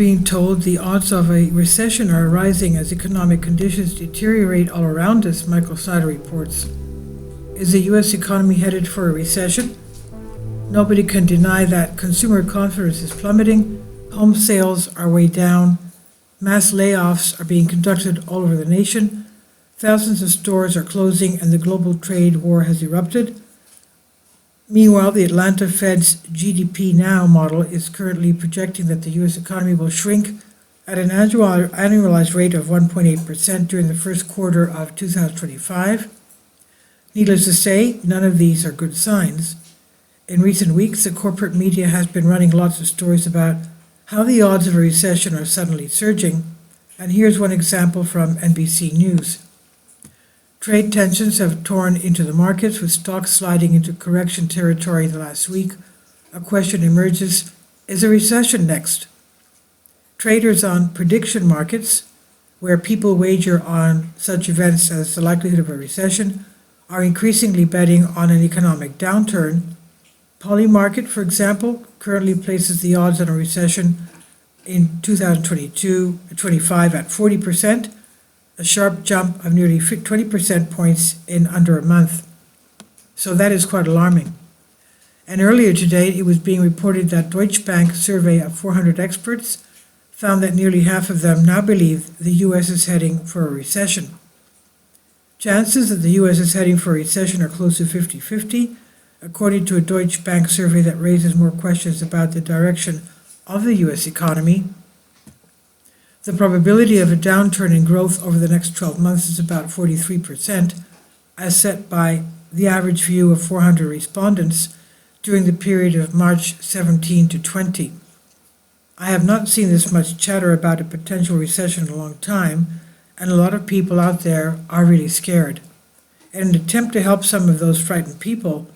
being told the odds of a recession are rising as economic conditions deteriorate all around us, Michael Snyder reports. Is the U.S. economy headed for a recession? Nobody can deny that consumer confidence is plummeting, home sales are way down, mass layoffs are being conducted all over the nation, thousands of stores are closing, and the global trade war has erupted. Meanwhile, the Atlanta Fed's GDP Now model is currently projecting that the U.S. economy will shrink at an annualized rate of 1.8% during the first quarter of 2025. Needless to say, none of these are good signs. In recent weeks, the corporate media has been running lots of stories about how the odds of a recession are suddenly surging, and here's one example from NBC News. Trade tensions have torn into the markets, with stocks sliding into correction territory the last week. A question emerges: is a recession next? Traders on prediction markets, where people wager on such events as the likelihood of a recession, are increasingly betting on an economic downturn. Polymarket, for example, currently places the odds on a recession in 2022-25 at 40%, a sharp jump of nearly 20% points in under a month. So that is quite alarming. And earlier today, it was being reported that Deutsche Bank's survey of 400 experts found that nearly half of them now believe the U.S. is heading for a recession. Chances that the U.S. is heading for a recession are close to 50-50, according to a Deutsche Bank survey that raises more questions about the direction of the U.S. economy. The probability of a downturn in growth over the next 12 months is about 43%, as set by the average view of 400 respondents during the period of March 17 to 20. I have not seen this much chatter about a potential recession in a long time, and a lot of people out there are really scared. In an attempt to help some of those frightened people,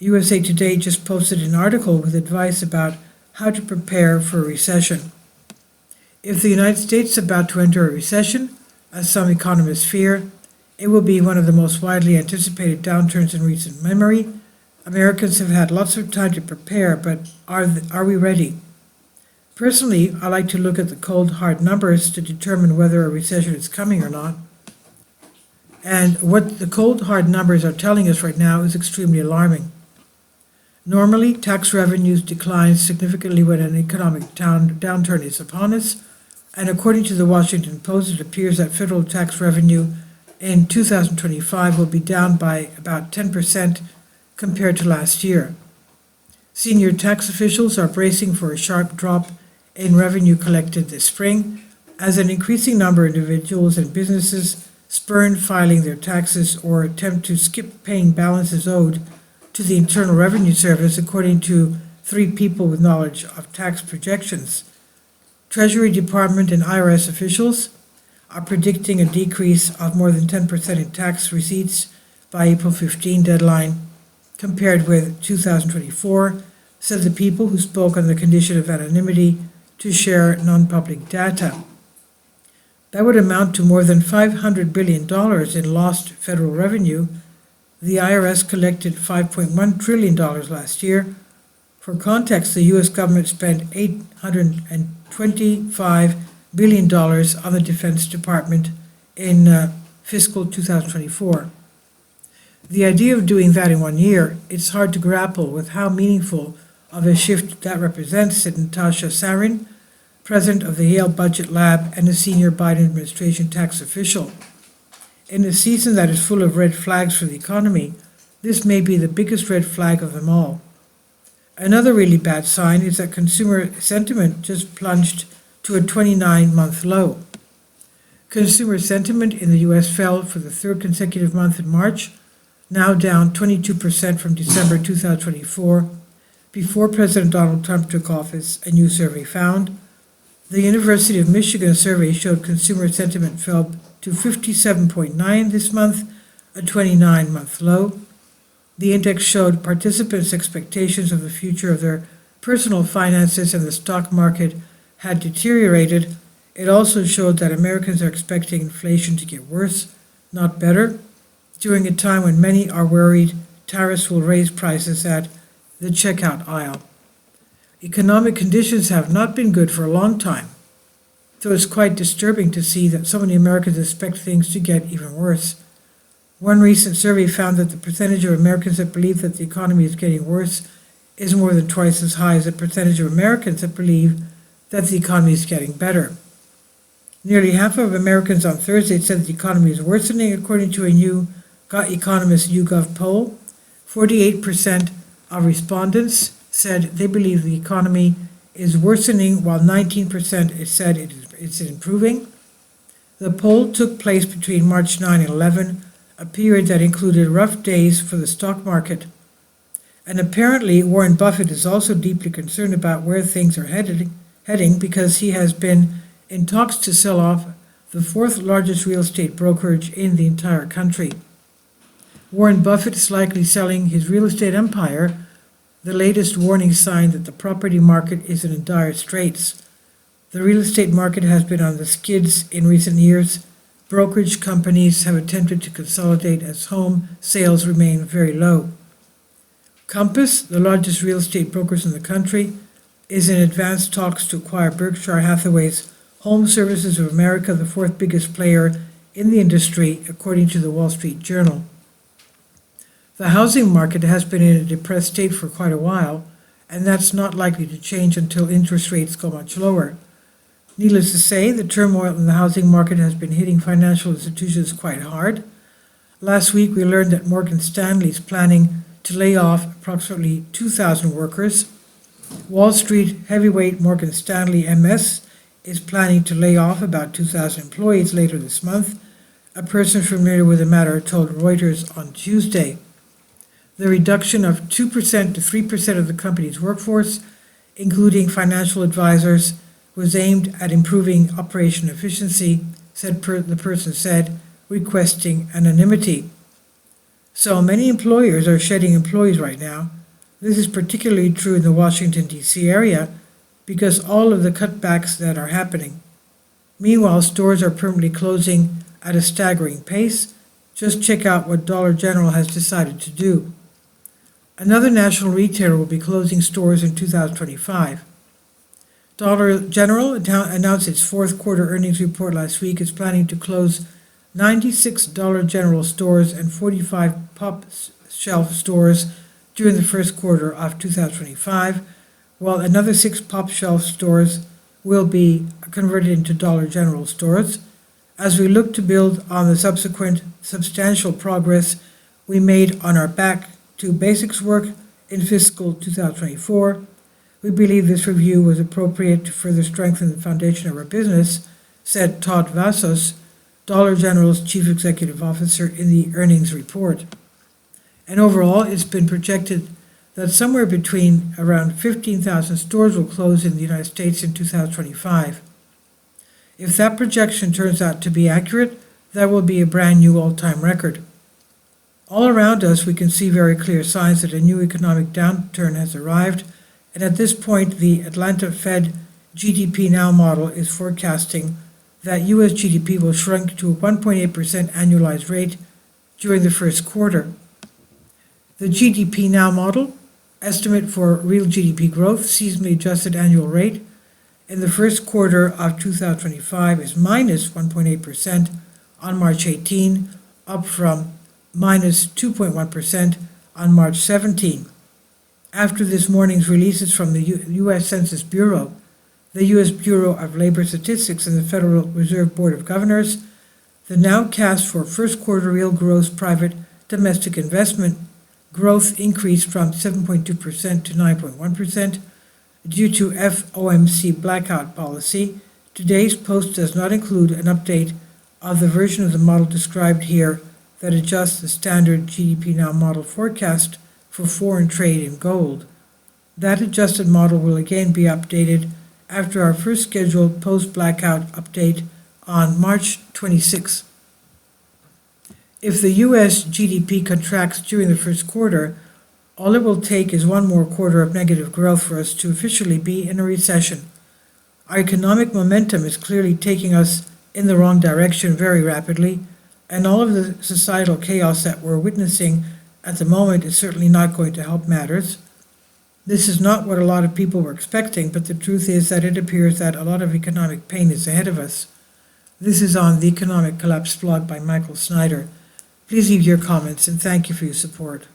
USA Today just posted an article with advice about how to prepare for a recession. If the United States is about to enter a recession, as some economists fear, it will be one of the most widely anticipated downturns in recent memory. Americans have had lots of time to prepare, but are we ready? Personally, I like to look at the cold, hard numbers to determine whether a recession is coming or not. And what the cold, hard numbers are telling us right now is extremely alarming. Normally, tax revenues decline significantly when an economic downturn is upon us, and according to the Washington Post, it appears that federal tax revenue in 2025 will be down by about 10% compared to last year. Senior tax officials are bracing for a sharp drop in revenue collected this spring, as an increasing number of individuals and businesses spurn filing their taxes or attempt to skip paying balances owed to the Internal Revenue Service, according to 3 people with knowledge of tax projections. Treasury Department and IRS officials are predicting a decrease of more than 10% in tax receipts by April 15 deadline, compared with 2024, said the people who spoke on the condition of anonymity to share non-public data. That would amount to more than $500 billion in lost federal revenue. The IRS collected $5.1 trillion last year. For context, the U.S. government spent $825 billion on the Defense Department in fiscal 2024. The idea of doing that in 1 year, it's hard to grapple with how meaningful of a shift that represents, said Natasha Sarin, president of the Yale Budget Lab and a senior Biden administration tax official. In a season that is full of red flags for the economy, this may be the biggest red flag of them all. Another really bad sign is that consumer sentiment just plunged to a 29-month low. Consumer sentiment in the U.S. fell for the 3rd consecutive month in March, now down 22% from December 2024, before President Donald Trump took office, a new survey found. The University of Michigan survey showed consumer sentiment fell to 57.9 this month, a 29-month low. The index showed participants' expectations of the future of their personal finances and the stock market had deteriorated. It also showed that Americans are expecting inflation to get worse, not better, during a time when many are worried tariffs will raise prices at the checkout aisle. Economic conditions have not been good for a long time. So it's quite disturbing to see that so many Americans expect things to get even worse. One recent survey found that the percentage of Americans that believe that the economy is getting worse is more than twice as high as the percentage of Americans that believe that the economy is getting better. Nearly half of Americans on Thursday said the economy is worsening, according to a new Economist YouGov poll. 48% of respondents said they believe the economy is worsening, while 19% said it's improving. The poll took place between March 9 and 11, a period that included rough days for the stock market. And apparently Warren Buffett is also deeply concerned about where things are heading because he has been in talks to sell off the fourth largest real estate brokerage in the entire country. Warren Buffett is likely selling his real estate empire, the latest warning sign that the property market is in dire straits. The real estate market has been on the skids in recent years. Brokerage companies have attempted to consolidate as home sales remain very low. Compass, the largest real estate brokers in the country, is in advanced talks to acquire Berkshire Hathaway's Home Services of America, the fourth biggest player in the industry, according to the Wall Street Journal. The housing market has been in a depressed state for quite a while, and that's not likely to change until interest rates go much lower. Needless to say, the turmoil in the housing market has been hitting financial institutions quite hard. Last week, we learned that Morgan Stanley is planning to lay off approximately 2,000 workers. Wall Street heavyweight Morgan Stanley MS is planning to lay off about 2,000 employees later this month, a person familiar with the matter told Reuters on Tuesday. The reduction of 2% to 3% of the company's workforce, including financial advisors, was aimed at improving operation efficiency, the person said, requesting anonymity. So many employers are shedding employees right now. This is particularly true in the Washington, D.C. area because all of the cutbacks that are happening. Meanwhile, stores are permanently closing at a staggering pace. Just check out what Dollar General has decided to do. Another national retailer will be closing stores in 2025. Dollar General announced its fourth quarter earnings report last week. It's planning to close 96 Dollar General stores and 45 pop shelf stores during the first quarter of 2025, while another 6 pop shelf stores will be converted into Dollar General stores. As we look to build on the subsequent substantial progress we made on our back to basics work in fiscal 2024, we believe this review was appropriate to further strengthen the foundation of our business, said Todd Vasos, Dollar General's chief executive officer, in the earnings report. And overall, it's been projected that somewhere between around 15,000 stores will close in the United States in 2025. If that projection turns out to be accurate, that will be a brand new all-time record. All around us, we can see very clear signs that a new economic downturn has arrived, and at this point, the Atlanta Fed GDP Now model is forecasting that U.S. GDP will shrink to a 1.8% annualized rate during the first quarter. The GDP Now model estimate for real GDP growth, seasonally adjusted annual rate, in the first quarter of 2025 is minus 1.8% on March 18, up from minus 2.1% on March 17. After this morning's releases from the U.S. Census Bureau, the U.S. Bureau of Labor Statistics, and the Federal Reserve Board of Governors, the nowcast for first quarter real gross private domestic investment growth increased from 7.2% to 9.1% due to FOMC blackout policy. Today's post does not include an update of the version of the model described here that adjusts the standard GDP Now model forecast for foreign trade in gold. That adjusted model will again be updated after our first scheduled post-blackout update on March 26. If the U.S. GDP contracts during the first quarter, all it will take is one more quarter of negative growth for us to officially be in a recession. Our economic momentum is clearly taking us in the wrong direction very rapidly, and all of the societal chaos that we're witnessing at the moment is certainly not going to help matters. This is not what a lot of people were expecting, but the truth is that it appears that a lot of economic pain is ahead of us. This is on the Economic Collapse blog by Michael Snyder. Please leave your comments and thank you for your support.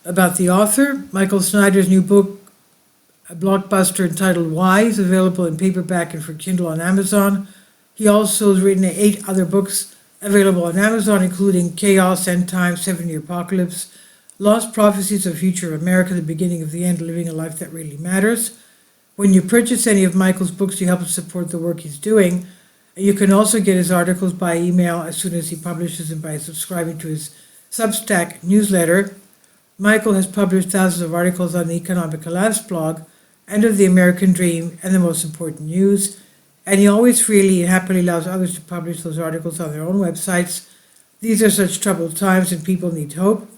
About the author, Michael Snyder's new book, a blockbuster entitled Why, is available in paperback and for Kindle on Amazon. He also has written 8 other books available on Amazon, including Chaos, End Times, 7-Year Apocalypse, Lost Prophecies of Future of America, The Beginning of the End, Living a Life That Really Matters. When you purchase any of Michael's books, you help to support the work he's doing. And you can also get his articles by email as soon as he publishes them by subscribing to his Substack newsletter. Michael has published thousands of articles on the Economic Collapse blog, End of the American Dream, and the most important news. And he always freely and happily allows others to publish those articles on their own websites. These are such troubled times and people need hope.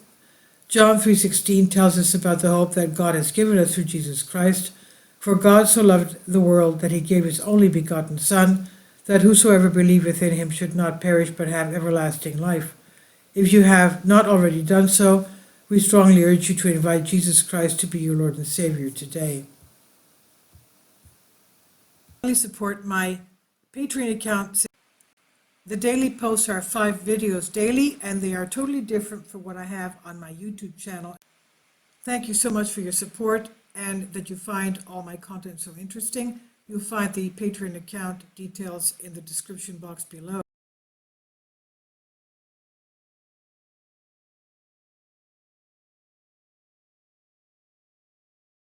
John 3:16 tells us about the hope that God has given us through Jesus Christ. For God so loved the world that he gave his only begotten Son, that whosoever believeth in him should not perish but have everlasting life. If you have not already done so, we strongly urge you to invite Jesus Christ to be your Lord and Savior today. Support my Patreon account. The daily posts are 5 videos daily, and they are totally different from what I have on my YouTube channel. Thank you so much for your support and that you find all my content so interesting. You'll find the Patreon account details in the description box below.